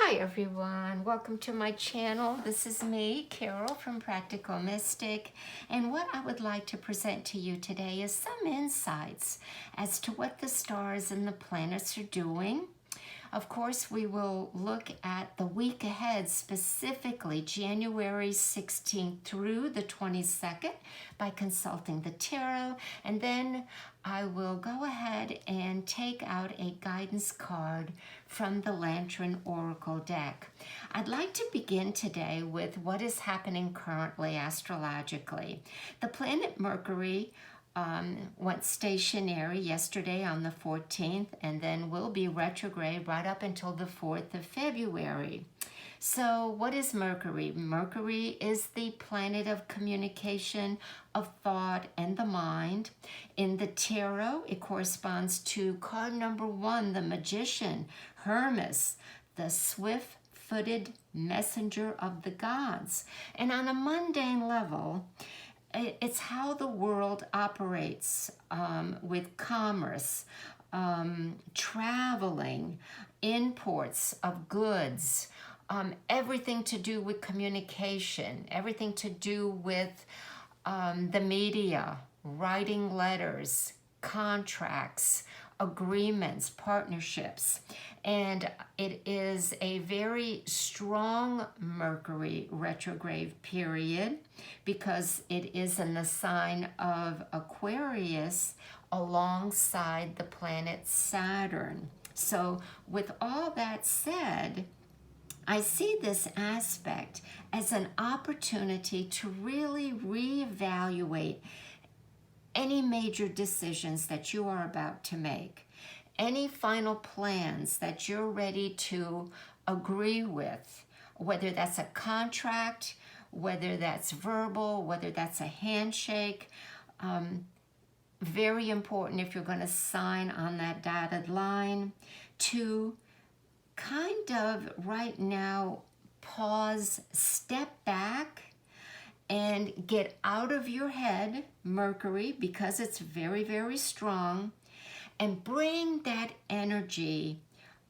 Hi everyone, welcome to my channel. This is me, Carol from Practical Mystic, and what I would like to present to you today is some insights as to what the stars and the planets are doing. Of course, we will look at the week ahead, specifically January 16th through the 22nd by consulting the tarot, and then I will go ahead and take out a guidance card from the Lantern Oracle deck. I'd like to begin today with what is happening currently astrologically. The planet Mercury went stationary yesterday on the 14th and then will be retrograde right up until the 4th of February. So what is Mercury? Mercury is the planet of communication, of thought, and the mind. In the tarot, it corresponds to card number 1, the Magician, Hermes, the swift-footed messenger of the gods. And on a mundane level, it's how the world operates with commerce, traveling, imports of goods, everything to do with communication, everything to do with the media, writing letters, contracts, agreements, partnerships. And it is a very strong Mercury retrograde period because it is in the sign of Aquarius alongside the planet Saturn. So with all that said, I see this aspect as an opportunity to really reevaluate any major decisions that you are about to make, any final plans that you're ready to agree with, whether that's a contract, whether that's verbal, whether that's a handshake. Very important if you're going to sign on that dotted line to kind of right now pause, step back, and get out of your head, Mercury, because it's very, very strong, and bring that energy,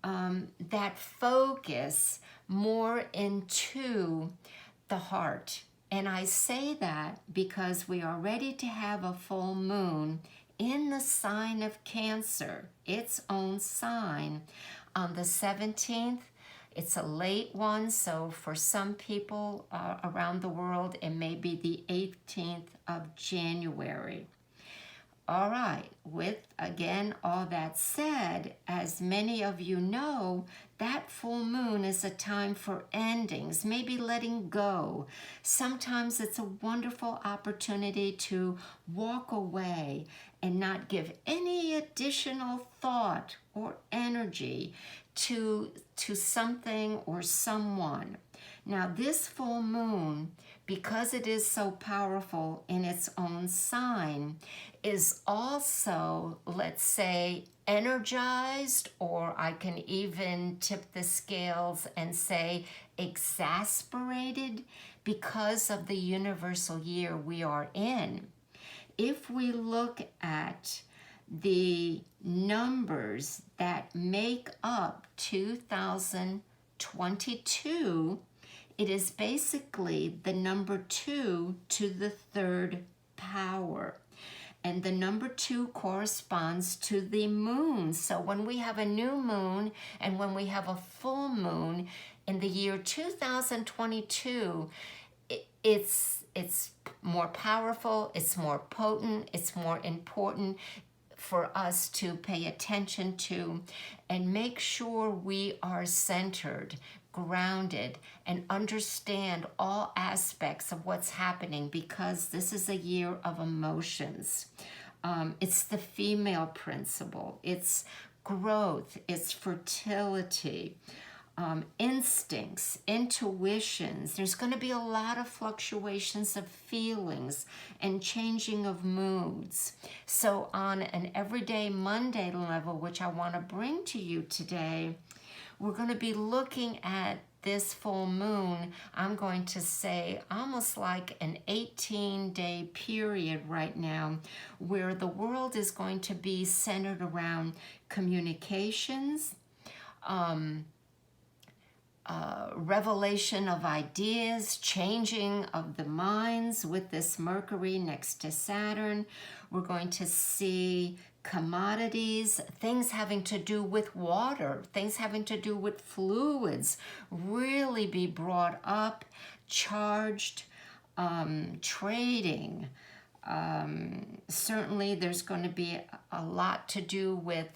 that focus more into the heart. And I say that because we are ready to have a full moon in the sign of Cancer, its own sign, on the 17th. It's a late one, so for some people around the world, it may be the 18th of January. All right, with, again, all that said, as many of you know, that full moon is a time for endings, maybe letting go. Sometimes it's a wonderful opportunity to walk away and not give any additional thought or energy to something or someone. Now, this full moon, because it is so powerful in its own sign, is also, let's say, energized, or I can even tip the scales and say exasperated because of the universal year we are in. If we look at the numbers that make up 2022, it is basically the number 2 to the 3rd power. And the number 2 corresponds to the moon. So when we have a new moon and when we have a full moon in the year 2022, it's more powerful, it's more potent, it's more important for us to pay attention to and make sure we are centered, grounded, and understand all aspects of what's happening, because this is a year of emotions. It's the female principle, it's growth, it's fertility, instincts, intuitions. There's going to be a lot of fluctuations of feelings and changing of moods. So on an everyday Monday level, which I want to bring to you today, we're going to be looking at this full moon, I'm going to say almost like an 18-day period right now, where the world is going to be centered around communications, revelation of ideas, changing of the minds with this Mercury next to Saturn. We're going to see commodities, things having to do with water, things having to do with fluids, really be brought up, charged, trading. Certainly there's going to be a lot to do with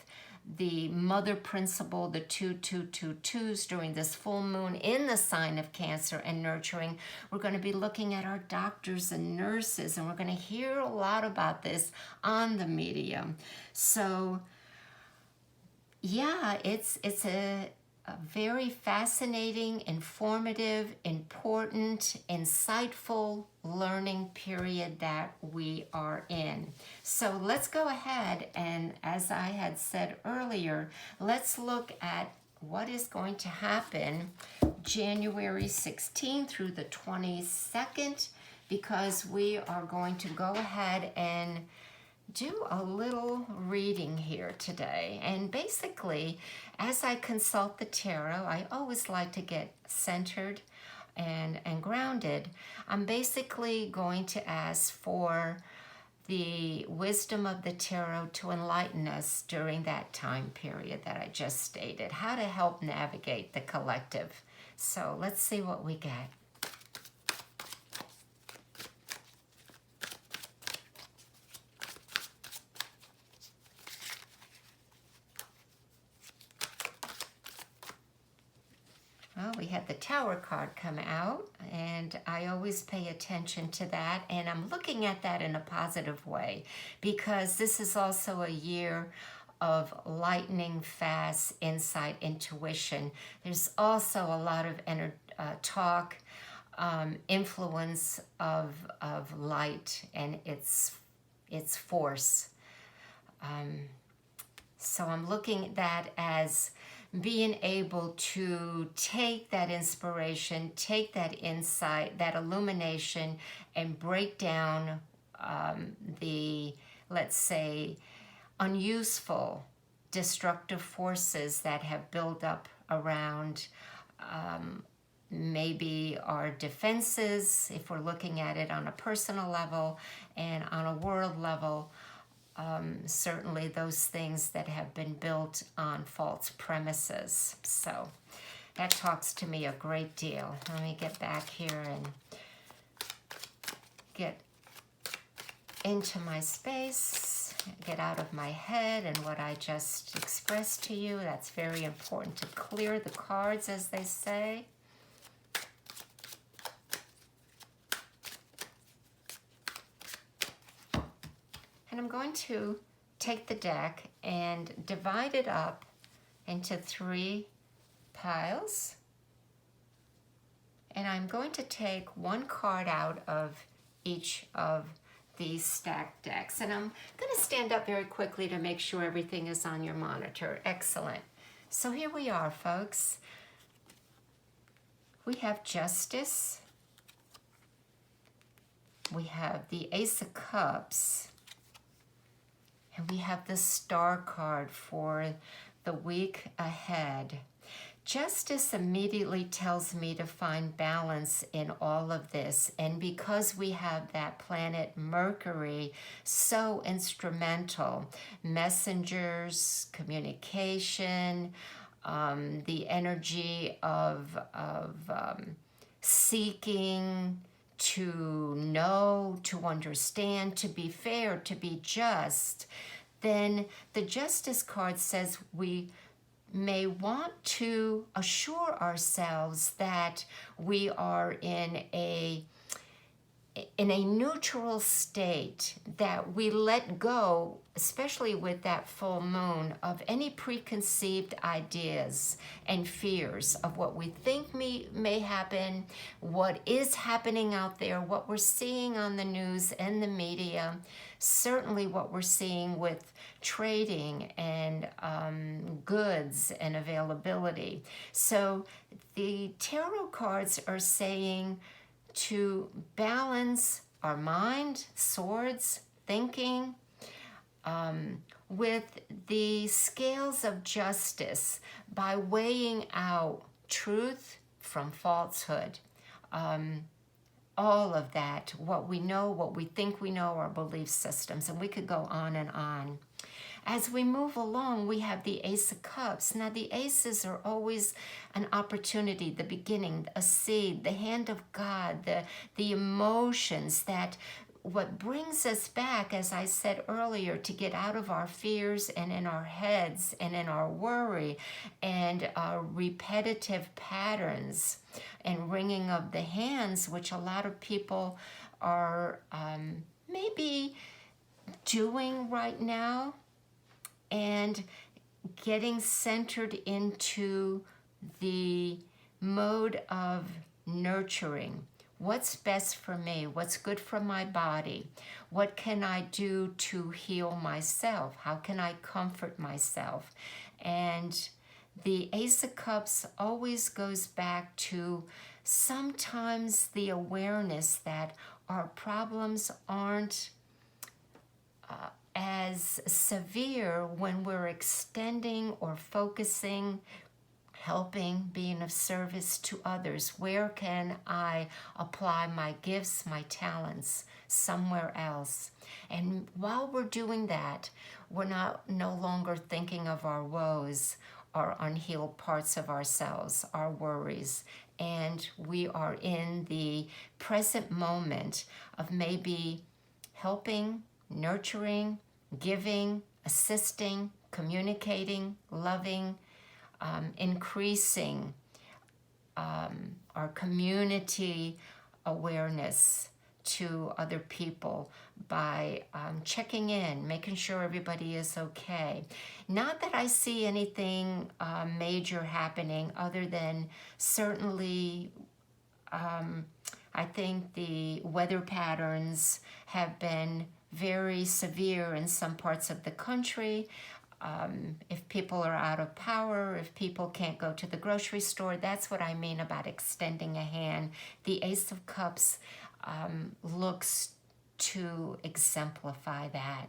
the mother principle, the 2222s during this full moon in the sign of Cancer and nurturing. We're going to be looking at our doctors and nurses, and we're going to hear a lot about this on the medium. So yeah, it's a very fascinating, informative, important, insightful learning period that we are in. So let's go ahead and, as I had said earlier, let's look at what is going to happen January 16th through the 22nd, because we are going to go ahead and do a little reading here today. And basically, as I consult the tarot, I always like to get centered and grounded. I'm basically going to ask for the wisdom of the tarot to enlighten us during that time period that I just stated, how to help navigate the collective. So let's see what we get. Well, we had the Tower card come out, and I always pay attention to that, and I'm looking at that in a positive way, because this is also a year of lightning fast insight, intuition. There's also a lot of talk, influence of light and its force. So I'm looking at that as being able to take that inspiration, take that insight, that illumination, and break down the, let's say, unuseful, destructive forces that have built up around maybe our defenses, if we're looking at it on a personal level and on a world level. Certainly those things that have been built on false premises. So that talks to me a great deal. Let me get back here and get into my space, get out of my head and what I just expressed to you. That's very important to clear the cards, as they say. And I'm going to take the deck and divide it up into 3 piles. And I'm going to take one card out of each of these stacked decks. And I'm going to stand up very quickly to make sure everything is on your monitor. Excellent. So here we are, folks. We have Justice. We have the Ace of Cups. And we have the Star card for the week ahead. Justice immediately tells me to find balance in all of this. And because we have that planet Mercury so instrumental, messengers, communication, the energy of seeking to know, to understand, to be fair, to be just, then the Justice card says we may want to assure ourselves that we are in a neutral state, that we let go, especially with that full moon, of any preconceived ideas and fears of what we think may happen, what is happening out there, what we're seeing on the news and the media, certainly what we're seeing with trading and goods and availability. So the tarot cards are saying to balance our mind, swords, thinking, with the scales of justice by weighing out truth, from falsehood. All of that, what we know, what we think we know, our belief systems, and we could go on and on. As we move along, we have the Ace of Cups. Now, the aces are always an opportunity, the beginning, a seed, the hand of God, the emotions that what brings us back, as I said earlier, to get out of our fears and in our heads and in our worry and our repetitive patterns and wringing of the hands, which a lot of people are maybe doing right now, and getting centered into the mode of nurturing. What's best for me? What's good for my body? What can I do to heal myself? How can I comfort myself? And the Ace of Cups always goes back to sometimes the awareness that our problems aren't as severe when we're extending or focusing, helping, being of service to others. Where can I apply my gifts, my talents somewhere else? And while we're doing that, we're no longer thinking of our woes, our unhealed parts of ourselves, our worries, and we are in the present moment of maybe helping, nurturing, giving, assisting, communicating, loving, increasing our community awareness to other people by checking in, making sure everybody is okay. Not that I see anything major happening other than certainly I think the weather patterns have been very severe in some parts of the country. If people are out of power, if people can't go to the grocery store, that's what I mean about extending a hand. The Ace of Cups looks to exemplify that.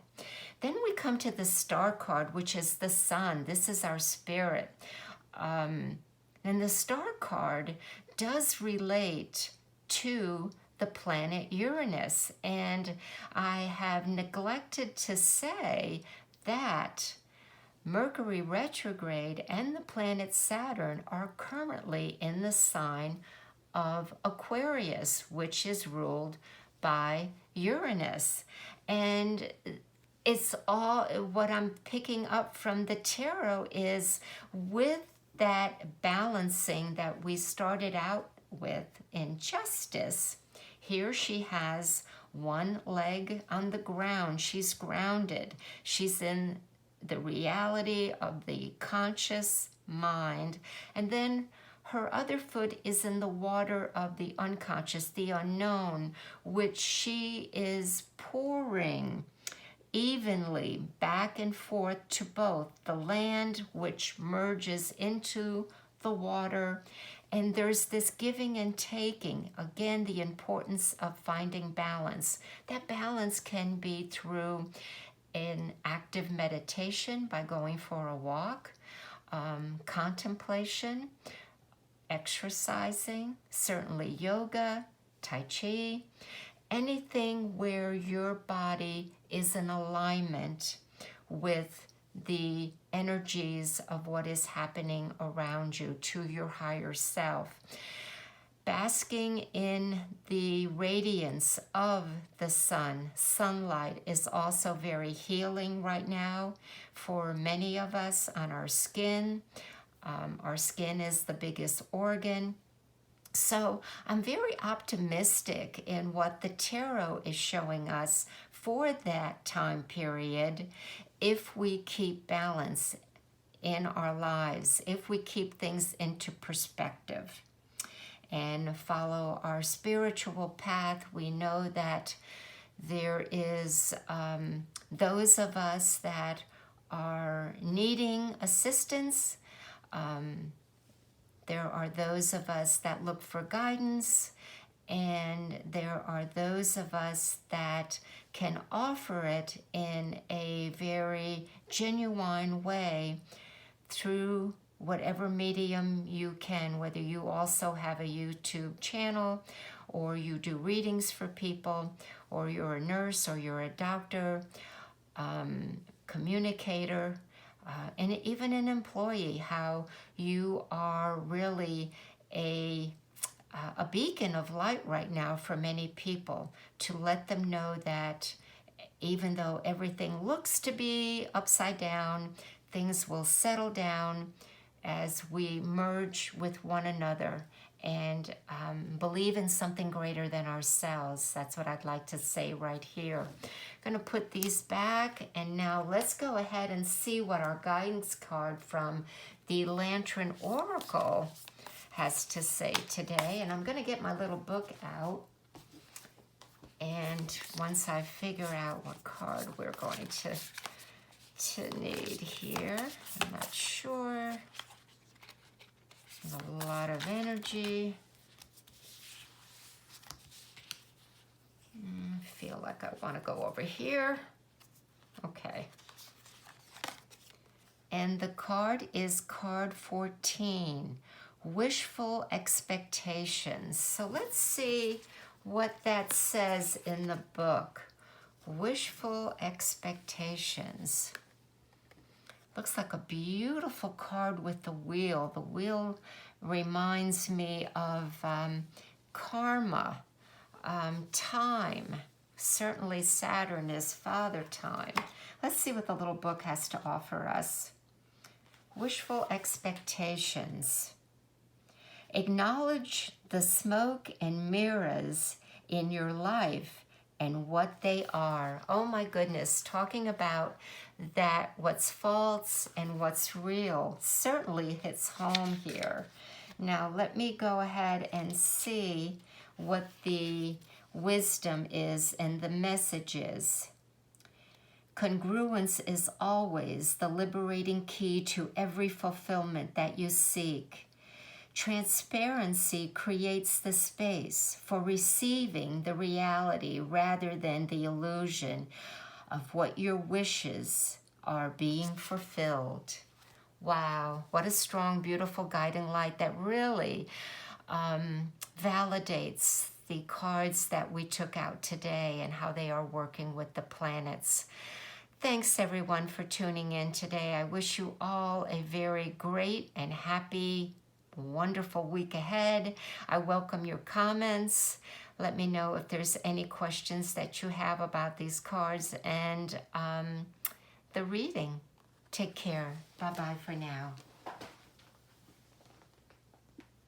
Then we come to the Star card, which is the Sun. This is our spirit. And the Star card does relate to the planet Uranus. And I have neglected to say that Mercury retrograde and the planet Saturn are currently in the sign of Aquarius, which is ruled by Uranus. And it's all what I'm picking up from the tarot is with that balancing that we started out with in Justice. Here she has one leg on the ground. She's grounded. She's in the reality of the conscious mind. And then her other foot is in the water of the unconscious, the unknown, which she is pouring evenly back and forth to both the land, which merges into the water. And there's this giving and taking. Again, the importance of finding balance. That balance can be through an active meditation by going for a walk, contemplation, exercising, certainly yoga, Tai Chi, anything where your body is in alignment with the energies of what is happening around you to your higher self. Basking in the radiance of the sun, sunlight is also very healing right now for many of us on our skin. Our skin is the biggest organ. So I'm very optimistic in what the tarot is showing us for that time period if we keep balance in our lives, if we keep things into perspective and follow our spiritual path. We know that there is those of us that are needing assistance. There are those of us that look for guidance, and there are those of us that can offer it in a very genuine way through whatever medium you can, whether you also have a YouTube channel or you do readings for people, or you're a nurse or you're a doctor, communicator, and even an employee, how you are really a beacon of light right now for many people, to let them know that even though everything looks to be upside down, things will settle down as we merge with one another and believe in something greater than ourselves. That's what I'd like to say right here. I'm going to put these back, and now let's go ahead and see what our guidance card from the Lantern Oracle has to say today. And I'm going to get my little book out, and once I figure out what card we're going to need here, I'm not sure. There's a lot of energy. I feel like I want to go over here. Okay. And the card is card 14, Wishful Expectations. So let's see what that says in the book. Wishful Expectations. Looks like a beautiful card with the wheel. The wheel reminds me of karma, time. Certainly Saturn is father time. Let's see what the little book has to offer us. Wishful Expectations. Acknowledge the smoke and mirrors in your life and what they are. Oh my goodness, talking about that what's false and what's real certainly hits home here. Now let me go ahead and see what the wisdom is and the message is. Congruence is always the liberating key to every fulfillment that you seek. Transparency creates the space for receiving the reality rather than the illusion of what your wishes are being fulfilled. Wow, what a strong, beautiful guiding light that really validates the cards that we took out today and how they are working with the planets. Thanks everyone for tuning in today. I wish you all a very great and happy, wonderful week ahead. I welcome your comments. Let me know if there's any questions that you have about these cards and the reading. Take care. Bye-bye for now.